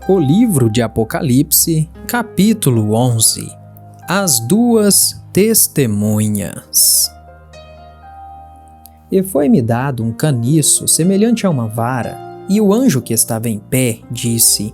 O livro de Apocalipse, capítulo 11. As duas testemunhas. E foi-me dado um caniço semelhante a uma vara, e o anjo que estava em pé disse: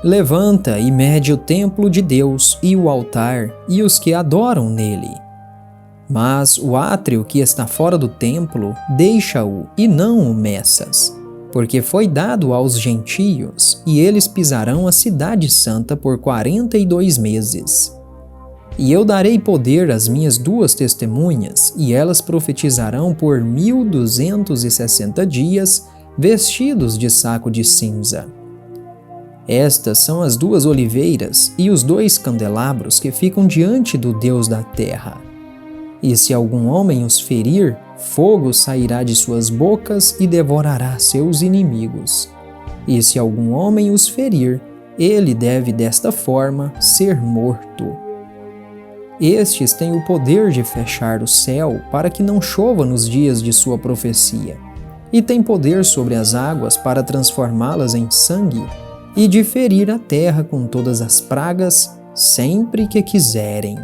Levanta e mede o templo de Deus e o altar e os que adoram nele. Mas o átrio que está fora do templo, deixa-o e não o meças, porque foi dado aos gentios, e eles pisarão a cidade santa por 42 meses. E eu darei poder às minhas duas testemunhas, e elas profetizarão por 1260 dias, vestidos de saco de cinza. Estas são as duas oliveiras e os dois candelabros que ficam diante do Deus da terra. E se algum homem os ferir, fogo sairá de suas bocas e devorará seus inimigos. E se algum homem os ferir, ele deve desta forma ser morto. Estes têm o poder de fechar o céu para que não chova nos dias de sua profecia, e têm poder sobre as águas para transformá-las em sangue, e de ferir a terra com todas as pragas, sempre que quiserem.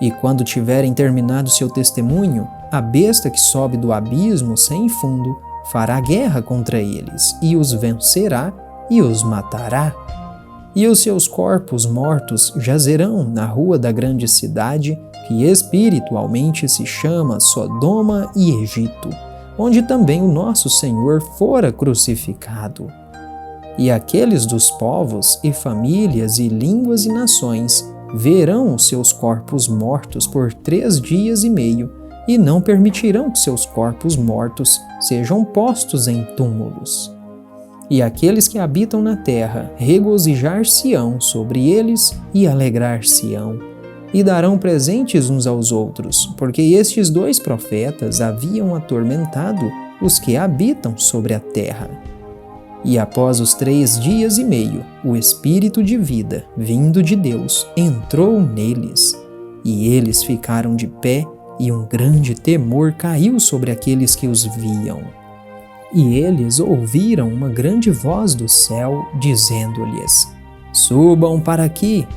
E quando tiverem terminado seu testemunho, a besta que sobe do abismo sem fundo fará guerra contra eles, e os vencerá e os matará. E os seus corpos mortos jazerão na rua da grande cidade, que espiritualmente se chama Sodoma e Egito, onde também o nosso Senhor fora crucificado. E aqueles dos povos e famílias e línguas e nações verão os seus corpos mortos por 3 dias e meio, e não permitirão que seus corpos mortos sejam postos em túmulos. E aqueles que habitam na terra regozijar-se-ão sobre eles e alegrar-se-ão, e darão presentes uns aos outros, porque estes 2 profetas haviam atormentado os que habitam sobre a terra. E após os 3 dias e meio, o Espírito de vida, vindo de Deus, entrou neles, e eles ficaram de pé, e um grande temor caiu sobre aqueles que os viam. E eles ouviram uma grande voz do céu, dizendo-lhes: Subam para aqui.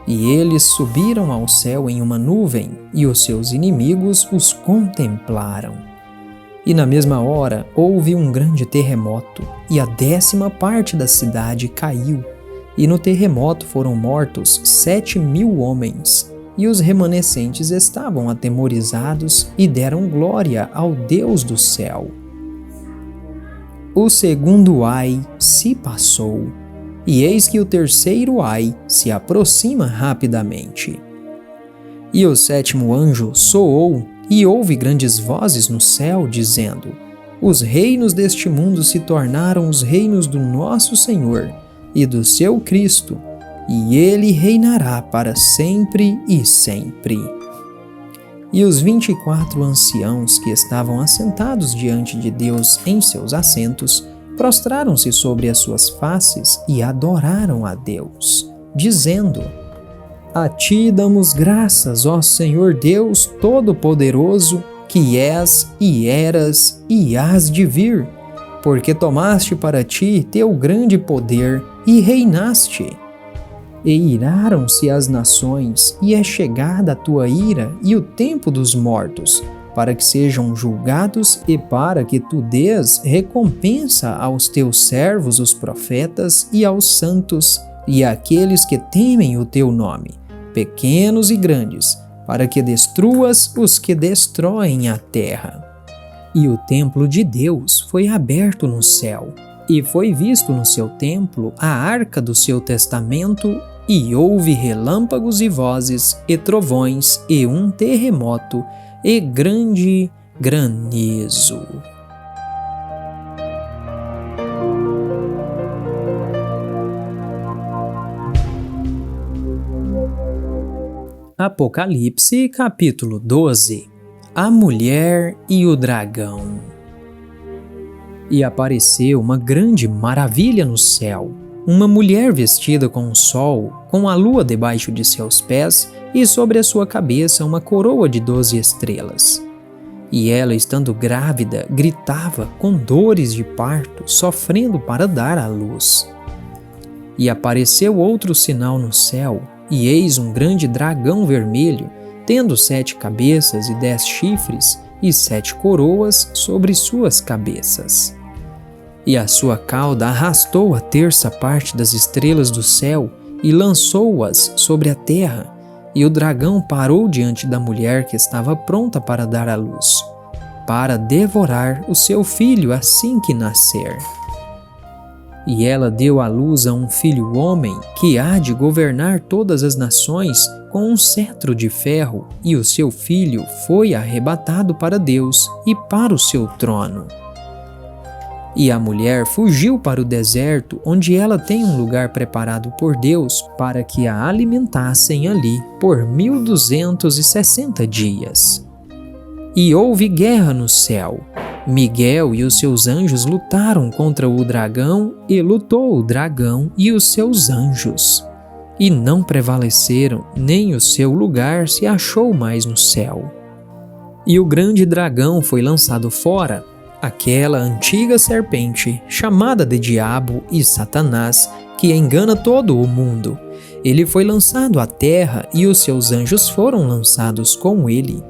E eles subiram ao céu em uma nuvem, e os seus inimigos os contemplaram. E na mesma hora houve um grande terremoto, e a 10ª parte da cidade caiu, e no terremoto foram mortos 7.000 homens, e os remanescentes estavam atemorizados e deram glória ao Deus do céu. O segundo ai se passou, e eis que o terceiro ai se aproxima rapidamente. E o 7º anjo soou, e houve grandes vozes no céu, dizendo: Os reinos deste mundo se tornaram os reinos do nosso Senhor e do seu Cristo, e ele reinará para sempre e sempre. E os 24 anciãos que estavam assentados diante de Deus em seus assentos, prostraram-se sobre as suas faces e adoraram a Deus, dizendo: A ti damos graças, ó Senhor Deus Todo-Poderoso, que és e eras e hás de vir, porque tomaste para ti teu grande poder e reinaste. E iraram-se as nações, e é chegada a tua ira e o tempo dos mortos, para que sejam julgados e para que tu dês recompensa aos teus servos os profetas e aos santos e àqueles que temem o teu nome, pequenos e grandes, para que destruas os que destroem a terra. E o templo de Deus foi aberto no céu, e foi visto no seu templo a arca do seu testamento, e houve relâmpagos e vozes, e trovões, e um terremoto, e grande granizo. Apocalipse, capítulo 12. A mulher e o dragão. E apareceu uma grande maravilha no céu, uma mulher vestida com o sol, com a lua debaixo de seus pés, e sobre a sua cabeça uma coroa de 12 estrelas. E ela, estando grávida, gritava com dores de parto, sofrendo para dar à luz. E apareceu outro sinal no céu, e eis um grande dragão vermelho, tendo 7 cabeças e 10 chifres, e 7 coroas sobre suas cabeças. E a sua cauda arrastou a terça parte das estrelas do céu e lançou-as sobre a terra, e o dragão parou diante da mulher que estava pronta para dar à luz, para devorar o seu filho assim que nascer. E ela deu à luz a um filho homem que há de governar todas as nações com um cetro de ferro, e o seu filho foi arrebatado para Deus e para o seu trono. E a mulher fugiu para o deserto, onde ela tem um lugar preparado por Deus para que a alimentassem ali por 1260 dias. E houve guerra no céu. Miguel e os seus anjos lutaram contra o dragão, e lutou o dragão e os seus anjos. E não prevaleceram, nem o seu lugar se achou mais no céu. E o grande dragão foi lançado fora, aquela antiga serpente, chamada de Diabo e Satanás, que engana todo o mundo. Ele foi lançado à terra, e os seus anjos foram lançados com ele.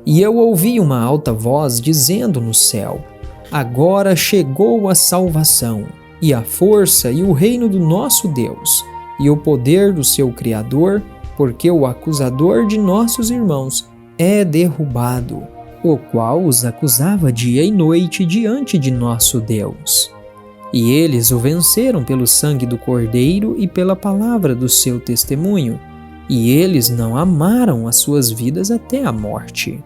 E eu ouvi uma alta voz dizendo no céu: agora chegou a salvação, e a força e o reino do nosso Deus, e o poder do seu Criador, porque o acusador de nossos irmãos é derrubado, o qual os acusava dia e noite diante de nosso Deus. E eles o venceram pelo sangue do Cordeiro e pela palavra do seu testemunho, e eles não amaram as suas vidas até a morte.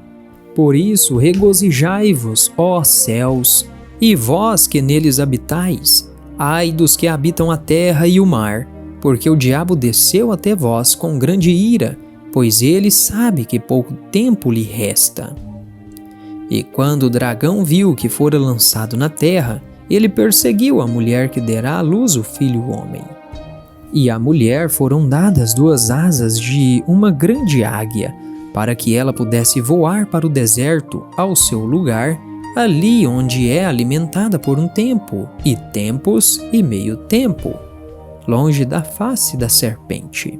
Por isso regozijai-vos, ó céus, e vós que neles habitais. Ai dos que habitam a terra e o mar, porque o diabo desceu até vós com grande ira, pois ele sabe que pouco tempo lhe resta. E quando o dragão viu que fora lançado na terra, ele perseguiu a mulher que dera à luz o filho homem. E à mulher foram dadas 2 asas de uma grande águia, para que ela pudesse voar para o deserto, ao seu lugar, ali onde é alimentada por um tempo, e tempos e meio tempo, longe da face da serpente.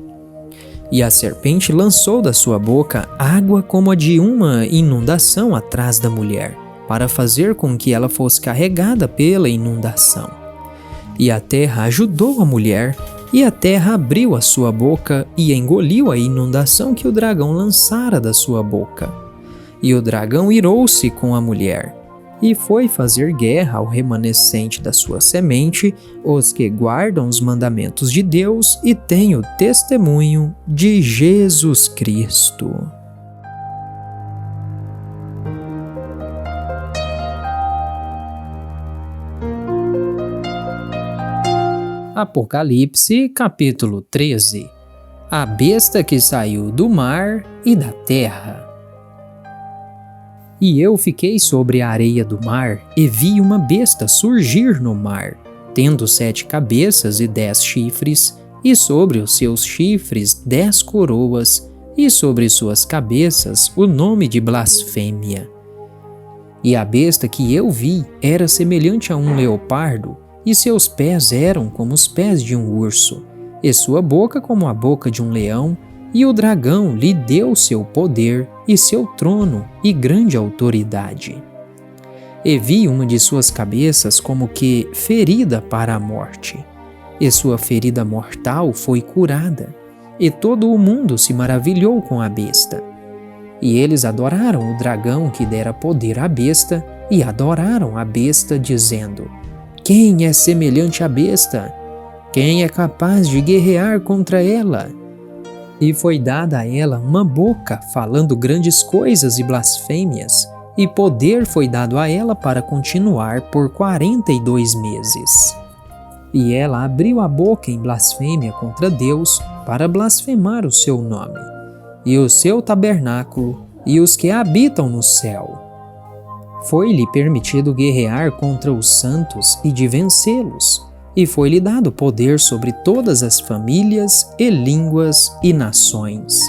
E a serpente lançou da sua boca água como a de uma inundação atrás da mulher, para fazer com que ela fosse carregada pela inundação. E a terra ajudou a mulher, e a terra abriu a sua boca e engoliu a inundação que o dragão lançara da sua boca. E o dragão irou-se com a mulher, e foi fazer guerra ao remanescente da sua semente, os que guardam os mandamentos de Deus e têm o testemunho de Jesus Cristo. Apocalipse, capítulo 13. A besta que saiu do mar e da terra. E eu fiquei sobre a areia do mar, e vi uma besta surgir no mar, tendo 7 cabeças e 10 chifres, e sobre os seus chifres 10 coroas, e sobre suas cabeças o nome de blasfêmia. E a besta que eu vi era semelhante a um leopardo, e seus pés eram como os pés de um urso, e sua boca como a boca de um leão, e o dragão lhe deu seu poder, e seu trono, e grande autoridade. E vi uma de suas cabeças como que ferida para a morte, e sua ferida mortal foi curada, e todo o mundo se maravilhou com a besta. E eles adoraram o dragão que dera poder à besta, e adoraram a besta, dizendo: quem é semelhante à besta? Quem é capaz de guerrear contra ela? E foi dada a ela uma boca falando grandes coisas e blasfêmias, e poder foi dado a ela para continuar por 42 meses. E ela abriu a boca em blasfêmia contra Deus para blasfemar o seu nome, e o seu tabernáculo, e os que habitam no céu. Foi-lhe permitido guerrear contra os santos e de vencê-los, e foi-lhe dado poder sobre todas as famílias e línguas e nações.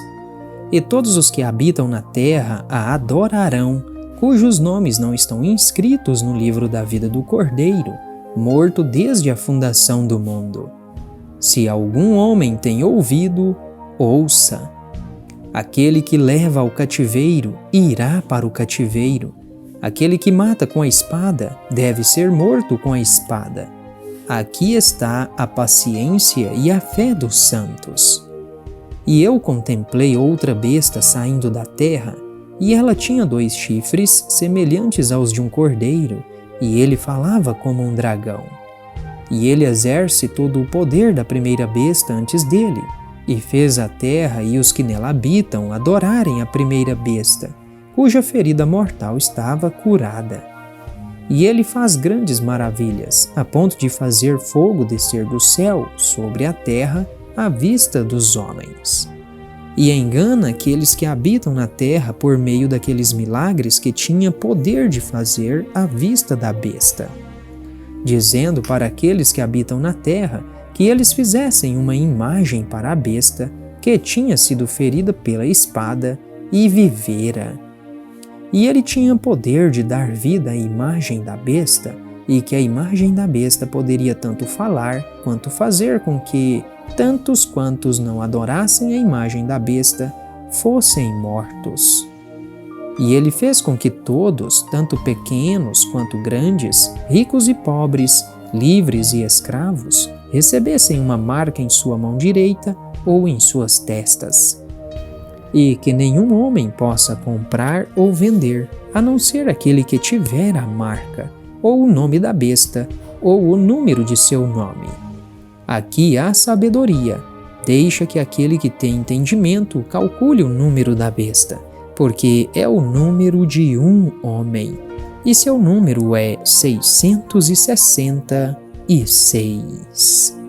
E todos os que habitam na terra a adorarão, cujos nomes não estão inscritos no livro da vida do Cordeiro, morto desde a fundação do mundo. Se algum homem tem ouvido, ouça. Aquele que leva ao cativeiro irá para o cativeiro. Aquele que mata com a espada deve ser morto com a espada. Aqui está a paciência e a fé dos santos. E eu contemplei outra besta saindo da terra, e ela tinha 2 chifres semelhantes aos de um cordeiro, e ele falava como um dragão. E ele exerce todo o poder da primeira besta antes dele, e fez a terra e os que nela habitam adorarem a primeira besta, cuja ferida mortal estava curada. E ele faz grandes maravilhas, a ponto de fazer fogo descer do céu sobre a terra à vista dos homens. E engana aqueles que habitam na terra por meio daqueles milagres que tinha poder de fazer à vista da besta, dizendo para aqueles que habitam na terra que eles fizessem uma imagem para a besta que tinha sido ferida pela espada e vivera. E ele tinha poder de dar vida à imagem da besta, e que a imagem da besta poderia tanto falar quanto fazer com que tantos quantos não adorassem a imagem da besta fossem mortos. E ele fez com que todos, tanto pequenos quanto grandes, ricos e pobres, livres e escravos, recebessem uma marca em sua mão direita ou em suas testas. E que nenhum homem possa comprar ou vender, a não ser aquele que tiver a marca, ou o nome da besta, ou o número de seu nome. Aqui há sabedoria. Deixa que aquele que tem entendimento calcule o número da besta, porque é o número de um homem, e seu número é 666.